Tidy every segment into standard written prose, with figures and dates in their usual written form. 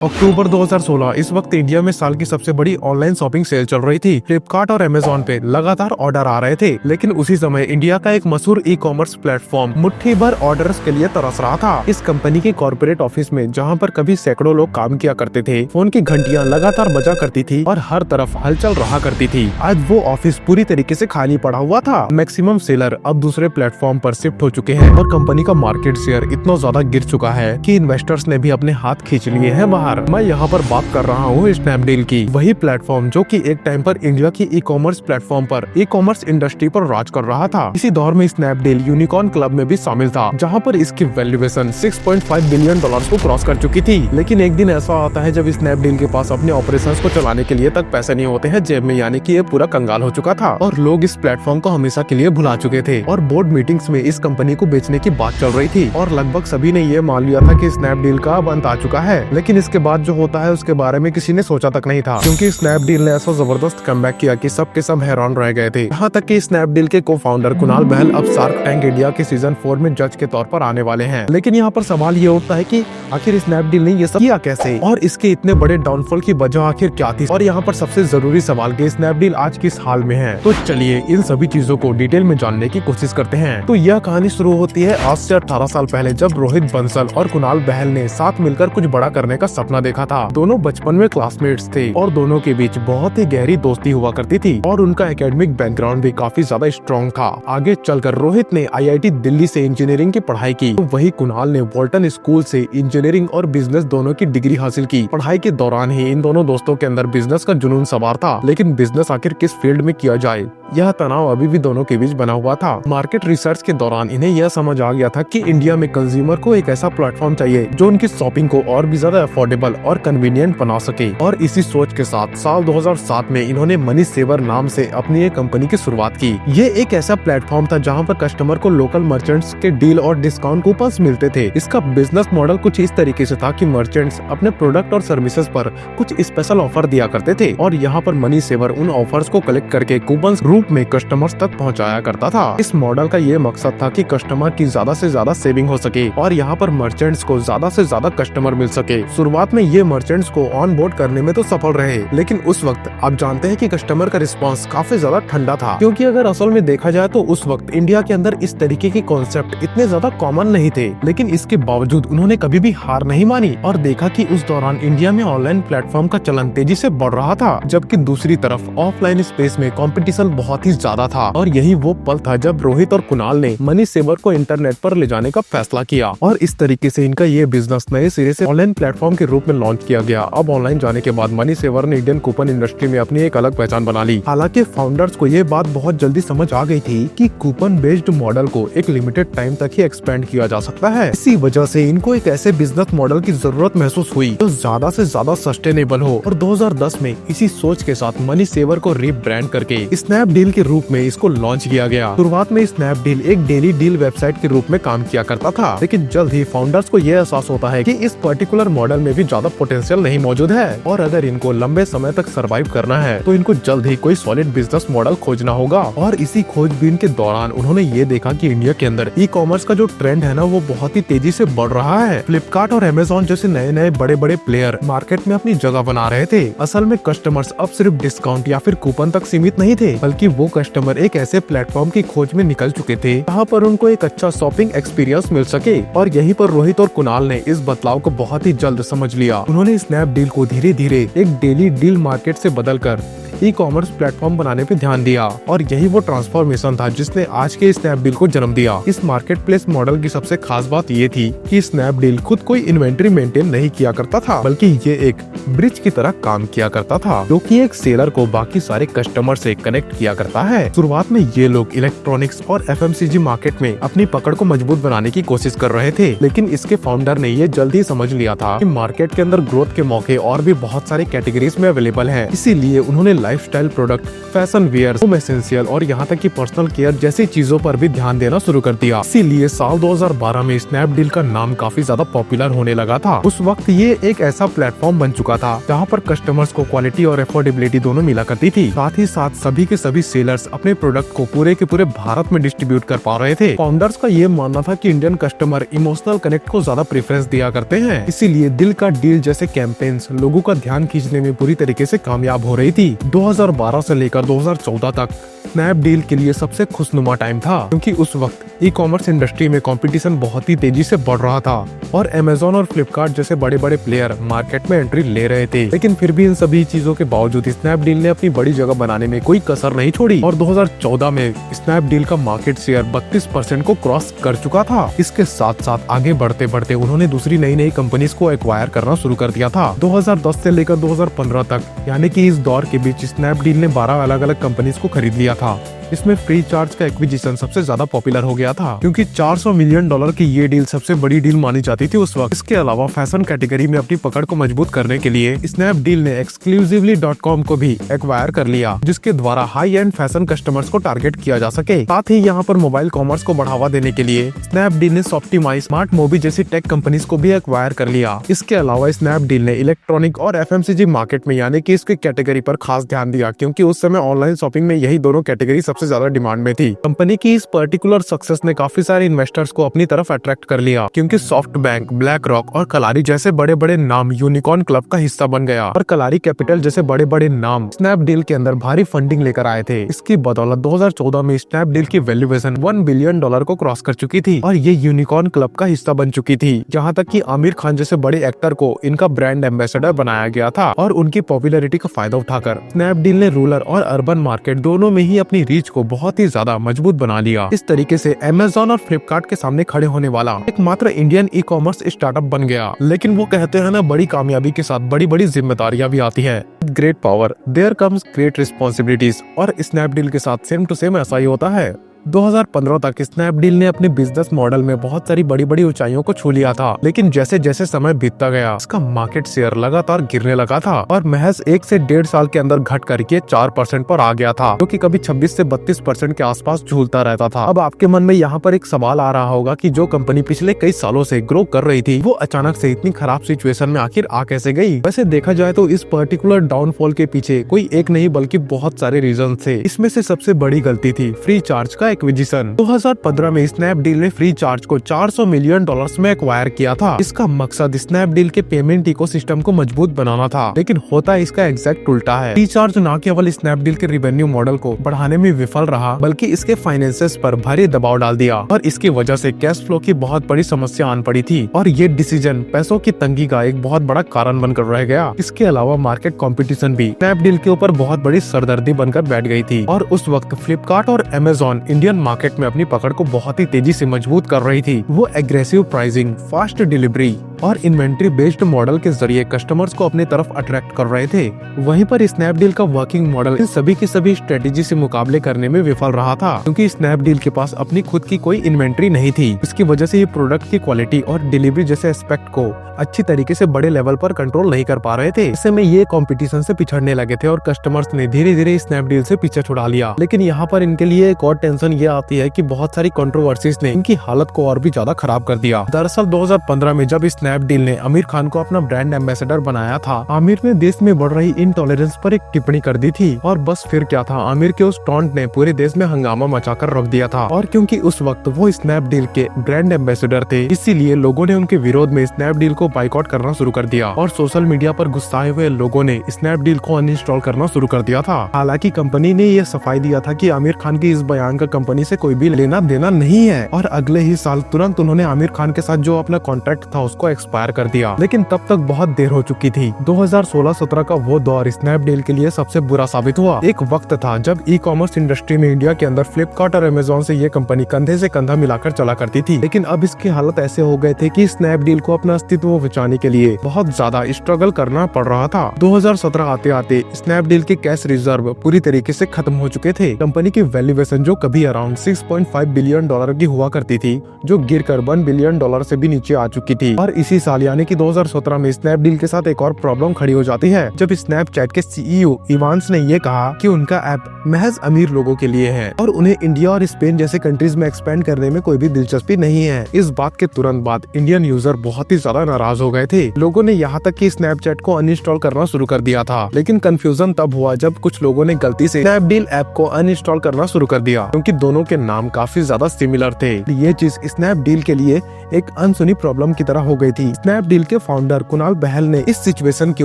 अक्टूबर 2016 इस वक्त इंडिया में साल की सबसे बड़ी ऑनलाइन शॉपिंग सेल चल रही थी। फ्लिपकार्ट और अमेजोन पे लगातार ऑर्डर आ रहे थे, लेकिन उसी समय इंडिया का एक मशहूर ई कॉमर्स प्लेटफॉर्म मुट्ठी भर ऑर्डर्स के लिए तरस रहा था। इस कंपनी के कॉर्पोरेट ऑफिस में, जहां पर कभी सैकड़ों लोग काम किया करते थे, फोन की घंटियां लगातार बजा करती थी और हर तरफ हलचल रहा करती थी। आज वो ऑफिस पूरी तरीके से खाली पड़ा हुआ था। मैक्सिमम सेलर अब दूसरे प्लेटफॉर्म पर शिफ्ट हो चुके हैं और कंपनी का मार्केट शेयर इतना ज्यादा गिर चुका है कि इन्वेस्टर्स ने भी अपने हाथ खींच लिए हैं बाहर। मैं यहाँ पर बात कर रहा हूँ स्नैपडील की, वही प्लेटफॉर्म जो कि एक टाइम पर इंडिया की ई कॉमर्स प्लेटफॉर्म पर ई कॉमर्स इंडस्ट्री पर राज कर रहा था। इसी दौर में स्नैपडील यूनिकॉर्न क्लब में भी शामिल था, जहाँ पर इसकी वैल्यूएशन $6.5 बिलियन को क्रॉस कर चुकी थी। लेकिन एक दिन ऐसा आता है जब स्नैपडील के पास अपने ऑपरेशंस को चलाने के लिए तक पैसे नहीं होते हैं जेब में, यानी कि ये पूरा कंगाल हो चुका था और लोग इस प्लेटफॉर्म को हमेशा के लिए भुला चुके थे। और बोर्ड मीटिंग्स में इस कंपनी को बेचने की बात चल रही थी और लगभग सभी ने ये मान लिया था कि स्नैपडील का अब अंत आ चुका है। लेकिन इसके बाद जो होता है उसके बारे में किसी ने सोचा तक नहीं था, क्योंकि स्नैपडील ने ऐसा जबरदस्त कमबैक किया कि सब के सब हैरान रह गए थे। यहाँ तक कि स्नैपडील के को फाउंडर कुणाल बहल अब शार्क टैंक इंडिया के सीजन 4 में जज के तौर पर आने वाले हैं। लेकिन यहाँ पर सवाल ये उठता है कि आखिर स्नैपडील ने ये सब किया कैसे और इसके इतने बड़े डाउनफॉल की वजह आखिर क्या थी। और यहाँ पर सबसे जरूरी सवाल कि स्नैपडील आज किस हाल में है। तो चलिए इन सभी चीजों को डिटेल में जानने की कोशिश करते हैं। तो यह कहानी शुरू होती है आज से 18 साल पहले, जब रोहित बंसल और कुणाल बहल ने साथ मिलकर कुछ बड़ा करने का सपना देखा था। दोनों बचपन में क्लासमेट्स थे और दोनों के बीच बहुत ही गहरी दोस्ती हुआ करती थी और उनका एकेडमिक बैकग्राउंड भी काफी ज्यादा स्ट्रॉन्ग था। आगे चलकर रोहित ने IIT दिल्ली से इंजीनियरिंग की पढ़ाई की, तो वही कुणाल ने वॉल्टन स्कूल से इंजीनियरिंग और बिजनेस दोनों की डिग्री हासिल की। पढ़ाई के दौरान ही इन दोनों दोस्तों के अंदर बिजनेस का जुनून सवार था, लेकिन बिजनेस आखिर किस फील्ड में किया जाए, यह तनाव अभी भी दोनों के बीच बना हुआ था। मार्केट रिसर्च के दौरान इन्हें यह समझ आ गया था कि इंडिया में कंज्यूमर को एक ऐसा प्लेटफॉर्म चाहिए जो उनकी शॉपिंग को और भी ज्यादा अफोर्डेबल और कन्वीनियंट बना सके। और इसी सोच के साथ साल 2007 में इन्होंने मनी सेवर नाम से अपनी एक कंपनी की शुरुआत की। ये एक ऐसा प्लेटफॉर्म था जहां पर कस्टमर को लोकल मर्चेंट्स के डील और डिस्काउंट कूपन्स मिलते थे। इसका बिजनेस मॉडल कुछ इस तरीके से था कि मर्चेंट्स अपने प्रोडक्ट और सर्विसेज पर कुछ स्पेशल ऑफर दिया करते थे और यहाँ पर मनी सेवर उन ऑफर्स को कलेक्ट करके कूपन्स रूप में कस्टमर्स तक पहुँचाया करता था। इस मॉडल का ये मकसद था कि कस्टमर की ज्यादा से ज्यादा सेविंग हो सके और यहाँ पर मर्चेंट्स को ज्यादा से ज्यादा कस्टमर मिल सके। शुरुआत में ये मर्चेंट्स को ऑन बोर्ड करने में तो सफल रहे, लेकिन उस वक्त आप जानते हैं कि कस्टमर का रिस्पांस काफी ज्यादा ठंडा था, क्योंकि अगर असल में देखा जाए तो उस वक्त इंडिया के अंदर इस तरीके के कॉन्सेप्ट इतने ज्यादा कॉमन नहीं थे। लेकिन इसके बावजूद उन्होंने कभी भी हार नहीं मानी और देखा कि उस दौरान इंडिया में ऑनलाइन प्लेटफॉर्म का चलन तेजी से बढ़ रहा था, जबकि दूसरी तरफ ऑफलाइन स्पेस में कंपटीशन बहुत ही ज्यादा था। और यही वो पल था जब रोहित और कुणाल ने मनी सेवर को इंटरनेट पर ले जाने का फैसला किया और इस तरीके से इनका ये बिजनेस नए सिरे से ऑनलाइन प्लेटफॉर्म के रूप में लॉन्च किया गया। अब ऑनलाइन जाने के बाद मनी सेवर ने इंडियन कूपन इंडस्ट्री में अपनी एक अलग पहचान बना ली। हालांकि फाउंडर्स को ये बात बहुत जल्दी समझ आ गई थी कि कूपन बेस्ड मॉडल को एक लिमिटेड टाइम तक ही एक्सपेंड किया जा सकता है। इसी वजह से इनको एक ऐसे बिजनेस मॉडल की जरूरत महसूस हुई जो ज्यादा से ज्यादा सस्टेनेबल हो। और 2010 में इसी सोच के साथ मनी सेवर को रीब्रांड करके स्नैपडील के रूप में इसको लॉन्च किया गया। शुरुआत में स्नैपडील एक डेली डील वेबसाइट के रूप में काम किया करता था, लेकिन जल्द ही फाउंडर्स को यह एहसास होता है कि इस पर्टिकुलर मॉडल में भी ज्यादा पोटेंशियल नहीं मौजूद है और अगर इनको लंबे समय तक सरवाइव करना है तो इनको जल्द ही कोई सॉलिड बिजनेस मॉडल खोजना होगा। और इसी खोजबीन के दौरान उन्होंने ये देखा कि इंडिया के अंदर ई कॉमर्स का जो ट्रेंड है ना, वो बहुत ही तेजी से बढ़ रहा है। फ्लिपकार्ट और अमेजोन जैसे नए नए बड़े बड़े प्लेयर मार्केट में अपनी जगह बना रहे थे। असल में कस्टमर्स अब सिर्फ डिस्काउंट या फिर कूपन तक सीमित नहीं थे, बल्कि वो कस्टमर एक ऐसे प्लेटफॉर्म की खोज में निकल चुके थे जहाँ पर उनको एक अच्छा शॉपिंग एक्सपीरियंस मिल सके। और यहीं पर रोहित और कुणाल ने इस बदलाव को बहुत ही जल्द समझ लिया। उन्होंने स्नैपडील को धीरे धीरे एक डेली डील मार्केट से बदलकर ई कॉमर्स प्लेटफॉर्म बनाने पे ध्यान दिया और यही वो ट्रांसफॉर्मेशन था जिसने आज के स्नैपडील को जन्म दिया। इस मार्केट प्लेस मॉडल की सबसे खास बात ये थी कि स्नैपडील खुद कोई इन्वेंट्री मेंटेन नहीं किया करता था, बल्कि ये एक ब्रिज की तरह काम किया करता था, जो कि एक सेलर को बाकी सारे कस्टमर से कनेक्ट किया करता है। शुरुआत में ये लोग इलेक्ट्रॉनिक्स और FMCG मार्केट में अपनी पकड़ को मजबूत बनाने की कोशिश कर रहे थे, लेकिन इसके फाउंडर ने ये जल्द ही समझ लिया था कि मार्केट के अंदर ग्रोथ के मौके और भी बहुत सारे कैटेगरीज में अवेलेबल हैं। इसीलिए उन्होंने lifestyle product, fashion wear, home essential और यहाँ तक कि पर्सनल केयर जैसी चीजों पर भी ध्यान देना शुरू कर दिया। इसीलिए साल 2012 में स्नैपडील का नाम काफी ज्यादा पॉपुलर होने लगा था। उस वक्त ये एक ऐसा प्लेटफॉर्म बन चुका चुका था, जहाँ पर कस्टमर्स को क्वालिटी और अफोर्डेबिलिटी दोनों मिला करती थी। साथ ही साथ सभी के सभी सेलर्स अपने प्रोडक्ट को पूरे के पूरे भारत में डिस्ट्रीब्यूट कर पा रहे थे। फाउंडर्स का ये मानना था कि इंडियन कस्टमर इमोशनल कनेक्ट को ज्यादा प्रेफरेंस दिया करते हैं, इसीलिए दिल का डील जैसे कैंपेन्स लोगों का ध्यान खींचने में पूरी तरीके से कामयाब हो रही थी। 2012 से लेकर 2014 तक स्नैपडील के लिए सबसे खुशनुमा टाइम था, क्योंकि उस वक्त ई कॉमर्स इंडस्ट्री में कंपटीशन बहुत ही तेजी से बढ़ रहा था और अमेज़न और फ्लिपकार्ट जैसे बड़े बड़े प्लेयर मार्केट में एंट्री ले रहे थे। लेकिन फिर भी इन सभी चीजों के बावजूद स्नैपडील ने अपनी बड़ी जगह बनाने में कोई कसर नहीं छोड़ी और 2014 में स्नैपडील का मार्केट शेयर 32% को क्रॉस कर चुका था। इसके साथ साथ आगे बढ़ते बढ़ते उन्होंने दूसरी नई नई कंपनीज को एक्वायर करना शुरू कर दिया था। 2010 से लेकर 2015 तक, यानी कि इस दौर के बीच स्नैपडील ने 12 अलग अलग कंपनीज को खरीद लिया था। इसमें फ्री चार्ज का एक्विजिशन सबसे ज्यादा पॉपुलर हो गया था, क्योंकि $400 मिलियन की ये डील सबसे बड़ी डील मानी जाती थी उस वक्त। इसके अलावा फैशन कैटेगरी में अपनी पकड़ को मजबूत करने के लिए स्नैपडील ने exclusively.com को भी एक्वायर कर लिया, जिसके द्वारा हाई एंड फैशन कस्टमर्स को टारगेट किया जा सके। साथ ही यहाँ पर मोबाइल कॉमर्स को बढ़ावा देने के लिए स्नैपडील ने Shoptify, स्मार्ट मोबी जैसी टेक कंपनीज को भी एक्वायर कर लिया। इसके अलावा स्नैपडील ने इलेक्ट्रॉनिक और FMCG मार्केट में, यानी कि इसकी कैटेगरी पर खास ध्यान दिया, क्योंकि उस समय ऑनलाइन शॉपिंग में यही दोनों कैटेगरी सबसे ज्यादा डिमांड में थी। कंपनी की इस पर्टिकुलर सक्सेस ने काफी सारे इन्वेस्टर्स को अपनी तरफ अट्रैक्ट कर लिया, क्योंकि सॉफ्ट बैंक, ब्लैक रॉक और कलारी जैसे बड़े बड़े नाम यूनिकॉर्न क्लब का हिस्सा बन गया और कलारी कैपिटल जैसे बड़े बड़े नाम स्नैपडील के अंदर भारी फंडिंग लेकर आए थे। इसकी बदौलत 2014 में स्नैपडील की वैल्यूएशन $1 बिलियन को क्रॉस कर चुकी थी और ये यूनिकॉर्न क्लब का हिस्सा बन चुकी थी। यहाँ तक कि आमिर खान जैसे बड़े एक्टर को इनका ब्रांड एम्बेसडर बनाया गया था और उनकी पॉपुलैरिटी का फायदा उठाकर स्नैपडील ने रूरल और अर्बन मार्केट दोनों में ही अपनी रीच को बहुत ही ज्यादा मजबूत बना लिया। इस तरीके से अमेज़न और फ्लिपकार्ट के सामने खड़े होने वाला एकमात्र इंडियन ई कॉमर्स स्टार्टअप बन गया। लेकिन वो कहते हैं ना, बड़ी कामयाबी के साथ बड़ी बड़ी जिम्मेदारियां भी आती है। Great power there comes great responsibilities, और स्नैपडील के साथ सेम टू सेम ऐसा ही होता है। 2015 तक स्नैपडील ने अपने बिजनेस मॉडल में बहुत सारी बड़ी बड़ी ऊंचाइयों को छू लिया था, लेकिन जैसे जैसे समय बीतता गया इसका मार्केट शेयर लगातार गिरने लगा था और महज 1 से 1.5 साल के अंदर घट करके 4% पर आ गया था, जो कि कभी 26 से 32% के आसपास झूलता रहता था। अब आपके मन में यहाँ पर एक सवाल आ रहा होगा कि जो कंपनी पिछले कई सालों से ग्रो कर रही थी, वो अचानक से इतनी खराब सिचुएशन में आखिर आ कैसे गई? वैसे देखा जाए तो इस पर्टिकुलर डाउनफॉल के पीछे कोई एक नहीं बल्कि बहुत सारे रीजन थे। इसमें से सबसे बड़ी गलती थी फ्री चार्ज का एक्विजिशन। 2015 में स्नैपडील ने फ्री चार्ज को $400 मिलियन में एक्वायर किया था। इसका मकसद स्नैपडील के पेमेंट इकोसिस्टम को मजबूत बनाना था, लेकिन होता इसका एग्जैक्ट उल्टा है। फ्री चार्ज न केवल स्नैपडील के रेवेन्यू मॉडल को बढ़ाने में विफल रहा, बल्कि इसके फाइनेंसेस पर भारी दबाव डाल दिया और इसकी वजह से कैश फ्लो की बहुत बड़ी समस्या आन पड़ी थी और ये डिसीजन पैसों की तंगी का एक बहुत बड़ा कारण बनकर रह गया। इसके अलावा मार्केट कंपटीशन भी स्नैपडील के ऊपर बहुत बड़ी सरदर्दी बनकर बैठ गई थी और उस वक्त फ्लिपकार्ट और अमेज़न इंडियन मार्केट में अपनी पकड़ को बहुत ही तेजी से मजबूत कर रही थी। वो एग्रेसिव प्राइसिंग, फास्ट डिलीवरी और इन्वेंट्री बेस्ड मॉडल के जरिए कस्टमर्स को अपनी तरफ अट्रैक्ट कर रहे थे। वहीं पर स्नैपडील का वर्किंग मॉडल इन सभी की सभी स्ट्रेटेजी से मुकाबले करने में विफल रहा था, क्योंकि स्नैपडील के पास अपनी खुद की कोई इन्वेंट्री नहीं थी। इसकी वजह से ये प्रोडक्ट की क्वालिटी और डिलीवरी जैसे एस्पेक्ट को अच्छी तरीके से बड़े लेवल पर कंट्रोल नहीं कर पा रहे थे। ऐसे में ये कंपटीशन से पिछड़ने लगे थे और कस्टमर्स ने धीरे धीरे स्नैपडील से पीछे छुड़ा लिया। लेकिन यहाँ पर इनके लिए एक और टेंशन ये आती है कि बहुत सारी कंट्रोवर्सीज ने इनकी हालत को और भी ज्यादा खराब कर दिया। दरअसल 2015 में जब स्नैपडील ने आमिर खान को अपना ब्रांड एम्बेसडर बनाया था, आमिर ने देश में बढ़ रही इनटॉलरेंस पर एक टिप्पणी कर दी थी और बस फिर क्या था, आमिर के उस टॉन्ट ने पूरे देश में हंगामा मचाकर रख दिया था। और क्योंकि उस वक्त वो स्नैपडील के ब्रांड एम्बेसडर थे, इसीलिए लोगों ने उनके विरोध में स्नैपडील को बाइकआउट करना शुरू कर दिया और सोशल मीडिया पर गुस्साए हुए लोगों ने स्नैपडील को अनइंस्टॉल करना शुरू कर दिया था। हालांकि कंपनी ने यह सफाई दिया था कि आमिर खान के इस बयान का कंपनी से कोई भी लेना देना नहीं है और अगले ही साल तुरंत उन्होंने आमिर खान के साथ जो अपना कॉन्ट्रैक्ट था उसको एक्सपायर कर दिया। लेकिन तब तक बहुत देर हो चुकी थी। 2016-17 का वो दौर स्नैपडील के लिए सबसे बुरा साबित हुआ। एक वक्त था जब ई कॉमर्स इंडस्ट्री में इंडिया के अंदर फ्लिपकार्ट और अमेज़न से ये कंपनी कंधे से कंधा मिलाकर चला करती थी, लेकिन अब इसके हालत ऐसे हो गए थे कि स्नैपडील को अपना अस्तित्व बचाने के लिए बहुत ज्यादा स्ट्रगल करना पड़ रहा था। 2017 आते आते स्नैपडील के कैश रिजर्व पूरी तरीके से खत्म हो चुके थे। कंपनी की वैल्यूएशन जो कभी अराउंड $6.5 बिलियन की हुआ करती थी, जो गिरकर $1 बिलियन से भी नीचे आ चुकी थी और इसी साल यानी कि 2017 में स्नैपडील के साथ एक और प्रॉब्लम खड़ी हो जाती है, जब स्नैपचैट के सीईओ इवांस ने ये कहा कि उनका ऐप महज अमीर लोगों के लिए है और उन्हें इंडिया और स्पेन जैसे कंट्रीज में एक्सपेंड करने में कोई भी दिलचस्पी नहीं है। इस बात के तुरंत बाद इंडियन यूजर बहुत ही ज्यादा नाराज हो गए थे। लोगों ने यहाँ तक कि स्नैपचैट को अनइंस्टॉल करना शुरू कर दिया था। लेकिन कंफ्यूजन तब हुआ जब कुछ लोगों ने गलती से स्नैपडील ऐप को अनइंस्टॉल करना शुरू कर दिया, क्योंकि दोनों के नाम काफी ज्यादा सिमिलर थे। ये चीज स्नैपडील के लिए एक अनसुनी प्रॉब्लम की तरह हो गई थी। स्नैपडील के फाउंडर कुणाल बहल ने इस सिचुएशन के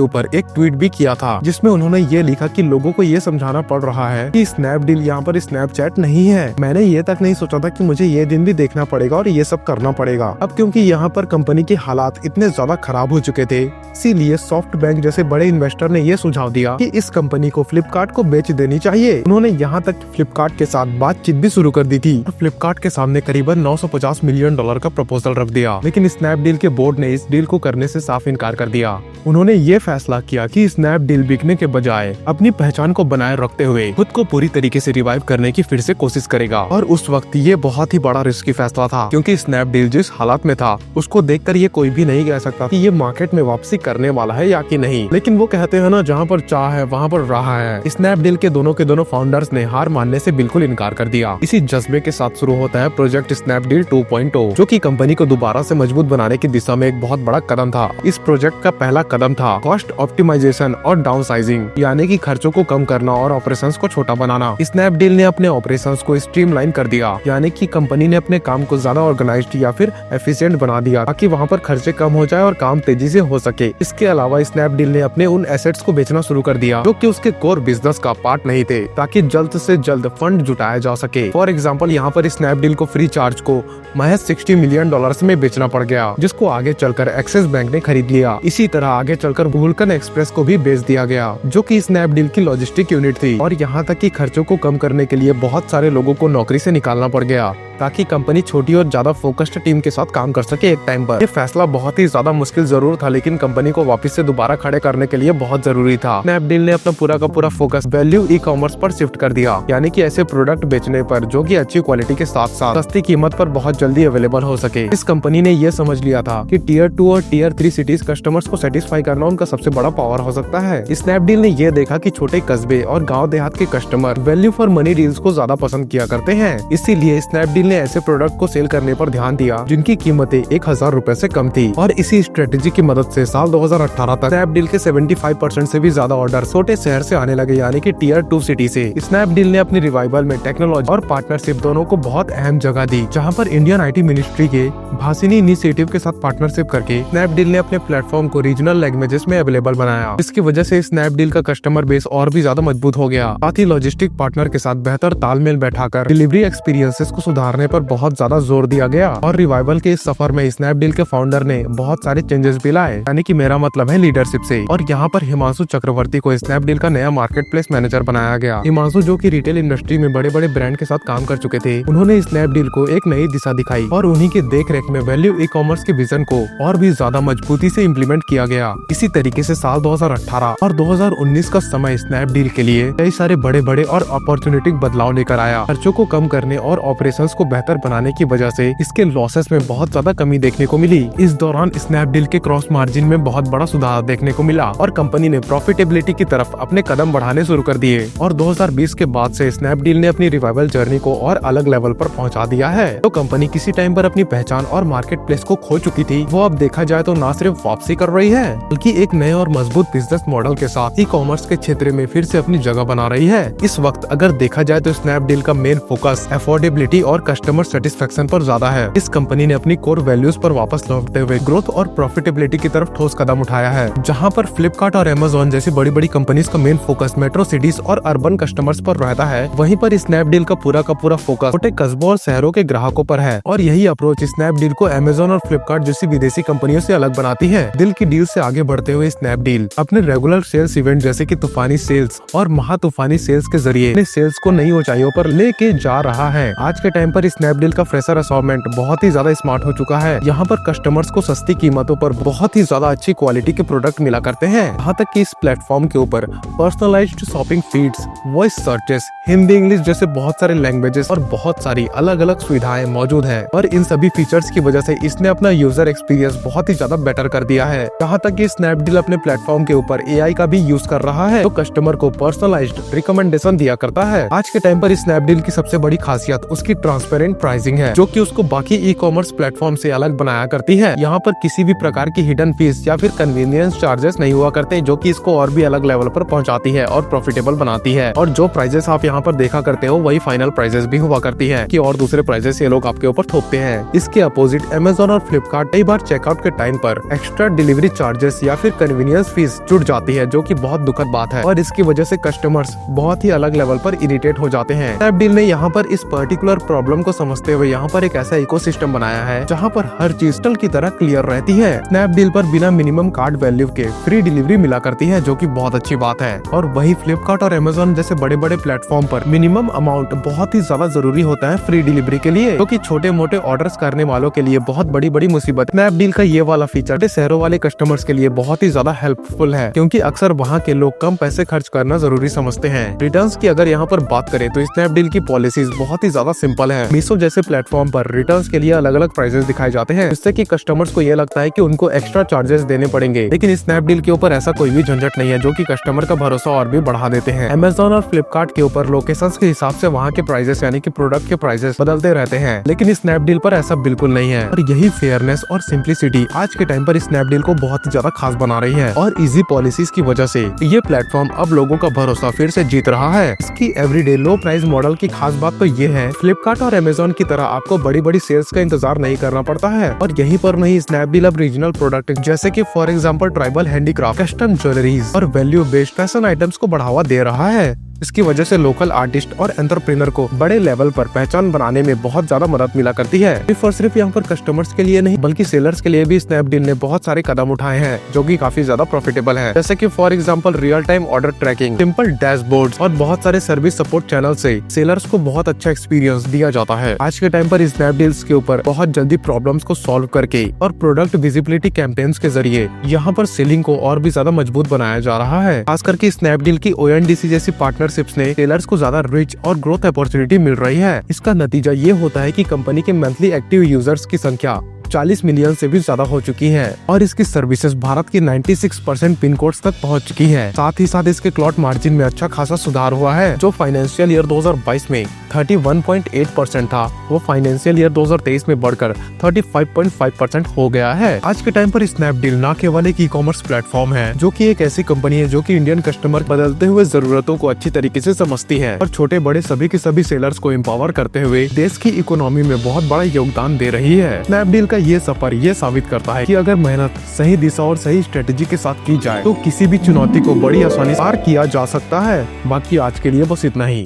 ऊपर एक ट्वीट भी किया था, जिसमें उन्होंने ये लिखा कि लोगों को ये समझाना पड़ रहा है कि स्नैपडील यहाँ पर स्नैपचैट नहीं है। मैंने ये तक नहीं सोचा था कि मुझे ये दिन भी देखना पड़ेगा और ये सब करना पड़ेगा। अब क्योंकि यहाँ पर कंपनी के हालात इतने ज्यादा खराब हो चुके थे, इसीलिए सॉफ्टबैंक जैसे बड़े इन्वेस्टर ने ये सुझाव दिया कि इस कंपनी को फ्लिपकार्ट को बेच देनी चाहिए। उन्होंने यहाँ तक फ्लिपकार्ट के साथ बातचीत भी शुरू कर दी थी और फ्लिपकार्ट के सामने करीबन $950 मिलियन का प्रपोजल रख दिया। लेकिन स्नैपडील के बोर्ड ने इस डील को करने से साफ इनकार कर दिया। उन्होंने ये फैसला किया कि स्नैपडील बिकने के बजाय अपनी पहचान को बनाए रखते हुए खुद को पूरी तरीके से रिवाइव करने की फिर से कोशिश करेगा। और उस वक्त ये बहुत ही बड़ा रिस्की फैसला था, क्योंकि स्नैपडील जिस हालात में था उसको देखकर ये कोई भी नहीं कह सकता कि ये मार्केट में वापसी करने वाला है या कि नहीं। लेकिन वो कहते हैं ना, जहाँ पर चाह है वहाँ पर राह है। स्नैपडील के दोनों फाउंडर्स ने हार मानने से बिल्कुल इनकार कर दिया। इसी जज्बे के साथ शुरू होता है प्रोजेक्ट स्नैपडील 2.0, जो कि कंपनी को दोबारा से मजबूत बनाने की दिशा में एक बहुत बड़ा कदम था। इस प्रोजेक्ट का पहला कदम था कॉस्ट ऑप्टिमाइजेशन और डाउनसाइजिंग, यानी कि खर्चों को कम करना और ऑपरेशंस को छोटा बनाना। स्नैपडील ने अपने ऑपरेशंस को स्ट्रीमलाइन कर दिया, यानी कि कंपनी ने अपने काम को ज्यादा ऑर्गेनाइज्ड या फिर एफिशिएंट बना दिया, ताकि वहाँ पर खर्चे कम हो जाए और काम तेजी से हो सके। इसके अलावा स्नैपडील ने अपने उन एसेट्स को बेचना शुरू कर दिया जो कि उसके कोर बिजनेस का पार्ट नहीं थे, ताकि जल्द से जल्द फंड जुटाया जा सके। फॉर एग्जाम्पल, यहाँ पर स्नैपडील को फ्री चार्ज को महज $60 मिलियन में बेचना पड़ गया, जिसको आगे चलकर एक्सिस बैंक ने खरीद लिया। इसी तरह आगे चलकर वुल्कन एक्सप्रेस को भी बेच दिया गया, जो कि स्नैपडील की लॉजिस्टिक यूनिट थी। और यहाँ तक कि खर्चों को कम करने के लिए बहुत सारे लोगों को नौकरी से निकालना पड़ गया, ताकि कंपनी छोटी और ज्यादा फोकस्ड टीम के साथ काम कर सके एक टाइम पर। ये फैसला बहुत ही ज्यादा मुश्किल जरूर था, लेकिन कंपनी को वापस से दोबारा खड़े करने के लिए बहुत जरूरी था। स्नैपडील ने अपना पूरा का पूरा फोकस वैल्यू ई कॉमर्स पर शिफ्ट कर दिया, यानी कि ऐसे प्रोडक्ट बेचने पर जो कि अच्छी क्वालिटी के साथ साथ सस्ती कीमत पर बहुत जल्दी अवेलेबल हो सके। इस कंपनी ने ये समझ लिया था कि टियर 2 और टियर 3 सिटीज कस्टमर्स को सेटिस्फाई करना उनका सबसे बड़ा पावर हो सकता है। स्नैपडील ने ये देखा कि छोटे कस्बे और गाँव देहात के customer value for money deals को ज्यादा पसंद किया करते हैं। इसीलिए स्नैपडील ने ऐसे प्रोडक्ट को सेल करने पर ध्यान दिया जिनकी कीमतें 1000 रुपए से कम थी। और इसी स्ट्रेटेजी की मदद से साल 2018 तक स्नैपडील के 75% से भी ज्यादा ऑर्डर छोटे शहर से आने लगे, यानी कि टियर 2 सिटी से। स्नैपडील ने अपनी रिवाइवल में टेक्नोलॉजी और पार्टनरशिप दोनों को बहुत अहम जगह दी, जहां पर इंडियन आईटी मिनिस्ट्री के भाषिनी इनिशिएटिव के साथ पार्टनरशिप करके स्नैपडील ने अपने प्लेटफॉर्म को रीजनल लैंग्वेजेस में अवेलेबल बनाया, जिसकी वजह से स्नैपडील का कस्टमर बेस और भी ज्यादा मजबूत हो गया। साथ ही लॉजिस्टिक पार्टनर के साथ बेहतर तालमेल बैठाकर डिलीवरी एक्सपीरियंसेस को सुधारने पर बहुत ज्यादा जोर दिया गया। और रिवाइवल के इस सफर में स्नैपडील के फाउंडर ने बहुत सारे चेंजेस भी लाए, यानी कि मेरा मतलब है लीडरशिप से। और यहाँ पर हिमांशु चक्रवर्ती को स्नैपडील का नया मार्केट प्लेस मैनेजर बनाया गया। हिमांशु, जो कि रिटेल इंडस्ट्री में बड़े बड़े ब्रांड के साथ काम कर चुके थे, उन्होंने स्नैपडील को एक नई दिशा दिखाई और उन्हीं के देख रेख में वैल्यू ई कॉमर्स के विजन को और भी ज्यादा मजबूती से इम्प्लीमेंट किया गया। इसी तरीके से साल 2018 और 2019 का समय स्नैपडील के लिए कई सारे बड़े बड़े और अपॉर्चुनिटी बदलाव लेकर आया। खर्चों को कम करने और ऑपरेशंस को बेहतर बनाने की वजह से इसके लॉसेस में बहुत ज्यादा कमी देखने को मिली। इस दौरान स्नैपडील के क्रॉस मार्जिन में बहुत बड़ा सुधार देखने को मिला और कंपनी ने प्रॉफिटेबिलिटी की तरफ अपने कदम बढ़ाने शुरू कर दिए। और 2020 के बाद से स्नैपडील ने अपनी रिवाइवल जर्नी को और अलग लेवल पर पहुंचा दिया है। तो कंपनी किसी टाइम पर अपनी पहचान और मार्केट प्लेस को खो चुकी थी, वो अब देखा जाए तो ना सिर्फ वापसी कर रही है, बल्कि एक नए और मजबूत बिजनेस मॉडल के साथ ई कॉमर्स के क्षेत्र में फिर से अपनी जगह बना रही है। इस वक्त अगर देखा जाए तो स्नैपडील का मेन फोकस अफोर्डेबिलिटी और कस्टमर सेटिस्फेक्शन पर ज्यादा है। इस कंपनी ने अपनी कोर वैल्यूज पर वापस लौटते हुए ग्रोथ और प्रॉफिटेबिलिटी की तरफ ठोस कदम उठाया है। जहां पर फ्लिपकार्ट और अमेज़न जैसी बड़ी बड़ी कंपनीज का मेन फोकस मेट्रो सिटीज और अर्बन कस्टमर्स पर रहता है, वहीं पर स्नैपडील का पूरा फोकस छोटे कस्बों और शहरों के ग्राहकों पर है। और यही अप्रोच स्नैपडील को अमेज़न और फ्लिपकार्ट जैसी विदेशी कंपनियों से अलग बनाती है। दिल की डील से आगे बढ़ते हुए स्नैपडील अपने रेगुलर सेल्स इवेंट जैसे कि तूफानी सेल्स और महातूफानी सेल्स के जरिए अपने सेल्स को नई ऊंचाइयों पर लेके जा रहा है। आज के टाइम पर स्नैपडील का फ्रेशर असॉर्टमेंट बहुत ही ज्यादा स्मार्ट हो चुका है। यहाँ पर कस्टमर्स को सस्ती कीमतों पर बहुत ही ज्यादा अच्छी क्वालिटी के प्रोडक्ट मिला करते हैं। यहाँ तक कि इस प्लेटफॉर्म के ऊपर personalised shopping feeds, voice searches, Hindi English जैसे बहुत सारे लैंग्वेजेस और बहुत सारी अलग अलग सुविधाएं मौजूद है। और इन सभी फीचर्स की वजह से इसने अपना यूजर एक्सपीरियंस एक्सपीरियंस बहुत ही ज्यादा बेटर कर दिया है। यहाँ तक कि स्नैपडील अपने प्लेटफॉर्म के ऊपर AI का भी यूज कर रहा है, तो कस्टमर को पर्सनलाइज्ड रिकमेंडेशन दिया करता है। आज के टाइम पर स्नैपडील की सबसे बड़ी खासियत उसकी ट्रांसपेरेंट प्राइसिंग है, जो कि उसको बाकी ई-कॉमर्स प्लेटफॉर्म से अलग बनाया करती है। यहाँ पर किसी भी प्रकार की हिडन फीस या फिर कन्वीनियंस चार्जेस नहीं हुआ करते, जो कि इसको और भी अलग लेवल पर पहुंचाती है और प्रॉफिटेबल बनाती है। और जो प्राइजेस आप यहाँ पर देखा करते हो वही फाइनल प्राइजेस भी हुआ करती है कि और दूसरे प्राइजेस ये लोग आपके ऊपर थोपते हैं। इसके अपोजिट अमेजोन और फ्लिपकार्ट कई बार चेकआउट के टाइम पर एक्स्ट्रा डिलीवरी चार्जेस या फिर कन्वीनियंस फीस जुड़ जाती है, जो कि बहुत दुखद बात है और इसकी वजह से कस्टमर्स बहुत ही अलग लेवल पर इरिटेट हो जाते हैं। स्नैपडील ने यहाँ पर इस पर्टिकुलर प्रॉब्लम को समझते हुए यहाँ पर एक ऐसा इकोसिस्टम बनाया है जहाँ पर हर चीज टल की तरह क्लियर रहती है। स्नैपडील पर बिना मिनिमम कार्ड वैल्यू के फ्री डिलीवरी मिला करती है, जो कि बहुत अच्छी बात है। और वही फ्लिपकार्ट और अमेजोन जैसे बड़े बड़े प्लेटफॉर्म पर मिनिमम अमाउंट बहुत ही ज्यादा जरूरी होता है फ्री डिलीवरी के लिए, क्योंकि छोटे मोटे ऑर्डर्स करने वालों के लिए बहुत बड़ी बड़ी मुसीबत। स्नैपडील का ये वाला फीचर शहरों वाले कस्टमर्स के लिए बहुत ही ज्यादा हेल्पफुल है, क्योंकि अक्सर वहाँ के लोग कम पैसे खर्च करना जरूरी समझते हैं। रिटर्न्स की अगर यहाँ पर बात करें तो स्नैपडील की पॉलिसीज बहुत ही ज्यादा सिंपल है। मीशो जैसे प्लेटफॉर्म पर रिटर्न्स के लिए अलग अलग प्राइसेस दिखाए जाते हैं, जिससे कि कस्टमर्स को ये लगता है कि उनको एक्स्ट्रा चार्जेस देने पड़ेंगे, लेकिन स्नैपडील के ऊपर ऐसा कोई भी झंझट नहीं है, जो कि कस्टमर का भरोसा और भी बढ़ा देते हैं। अमेजोन और फ्लिपकार्ट के ऊपर लोकेशंस के हिसाब से वहाँ के प्राइसेस यानी कि प्रोडक्ट के प्राइसेस बदलते रहते हैं, लेकिन स्नैपडील पर ऐसा बिल्कुल नहीं है। और यही फेयरनेस और सिंप्लिसिटी आज के टाइम पर स्नैपडील को बहुत ही ज्यादा खास बना रही है। और इजी पॉलिसीज की वजह से ये प्लेटफॉर्म अब लोगों का भरोसा फिर से जीत रहा है। इसकी एवरीडे लो प्राइस मॉडल की खास बात तो ये है, फ्लिपकार्ट और अमेजोन की तरह आपको बड़ी बड़ी सेल्स का इंतजार नहीं करना पड़ता है। और यहीं पर नहीं, स्नैपडील अब रीजनल प्रोडक्ट जैसे कि for example tribal handicraft, custom jewelleries और वैल्यू बेस्ड फैशन आइटम्स को बढ़ावा दे रहा है। इसकी वजह से लोकल आर्टिस्ट और एंटरप्रेन्योर को बड़े लेवल पर पहचान बनाने में बहुत ज्यादा मदद मिला करती है। सिर्फ और सिर्फ यहाँ पर कस्टमर्स के लिए नहीं, बल्कि सेलर्स के लिए भी स्नैपडील ने बहुत सारे कदम उठाए हैं, जो कि काफी ज्यादा प्रॉफिटेबल है। जैसे कि for example real time order tracking, simple dashboards और बहुत सारे सर्विस सपोर्ट चैनल से सेलर्स को बहुत अच्छा एक्सपीरियंस दिया जाता है। आज के टाइम पर स्नैपडील्स के ऊपर बहुत जल्दी प्रॉब्लम्स को सॉल्व करके और प्रोडक्ट विजिबिलिटी कैंपेन्स के जरिए यहाँ पर सेलिंग को और भी ज्यादा मजबूत बनाया जा रहा है। खास करके स्नैपडील की ONDC जैसी पार्टनरशिप्स ने सेलर्स को ज्यादा रिच और ग्रोथ अपॉर्चुनिटी मिल रही है। इसका नतीजा ये होता है कि कंपनी के मंथली एक्टिव यूजर्स की संख्या 40 मिलियन से भी ज्यादा हो चुकी है और इसकी सर्विसेज भारत की 96% पिन कोड्स तक पहुंच चुकी है। साथ ही साथ इसके क्लाउड मार्जिन में अच्छा खासा सुधार हुआ है, जो फाइनेंशियल ईयर 2022 में 31.8% था, वो फाइनेंशियल ईयर 2023 में बढ़कर 35.5% हो गया है। आज के टाइम पर स्नैपडील ना केवल एक ई-कॉमर्स प्लेटफॉर्म है, जो कि एक ऐसी कंपनी है जो कि इंडियन कस्टमर बदलते हुए जरूरतों को अच्छी तरीके से समझती है और छोटे बड़े सभी के सभी सेलर्स को एम्पावर करते हुए देश की इकोनॉमी में बहुत बड़ा योगदान दे रही है। स्नैपडील ये सफर ये साबित करता है कि अगर मेहनत सही दिशा और सही स्ट्रेटेजी के साथ की जाए तो किसी भी चुनौती को बड़ी आसानी से पार किया जा सकता है। बाकी आज के लिए बस इतना ही।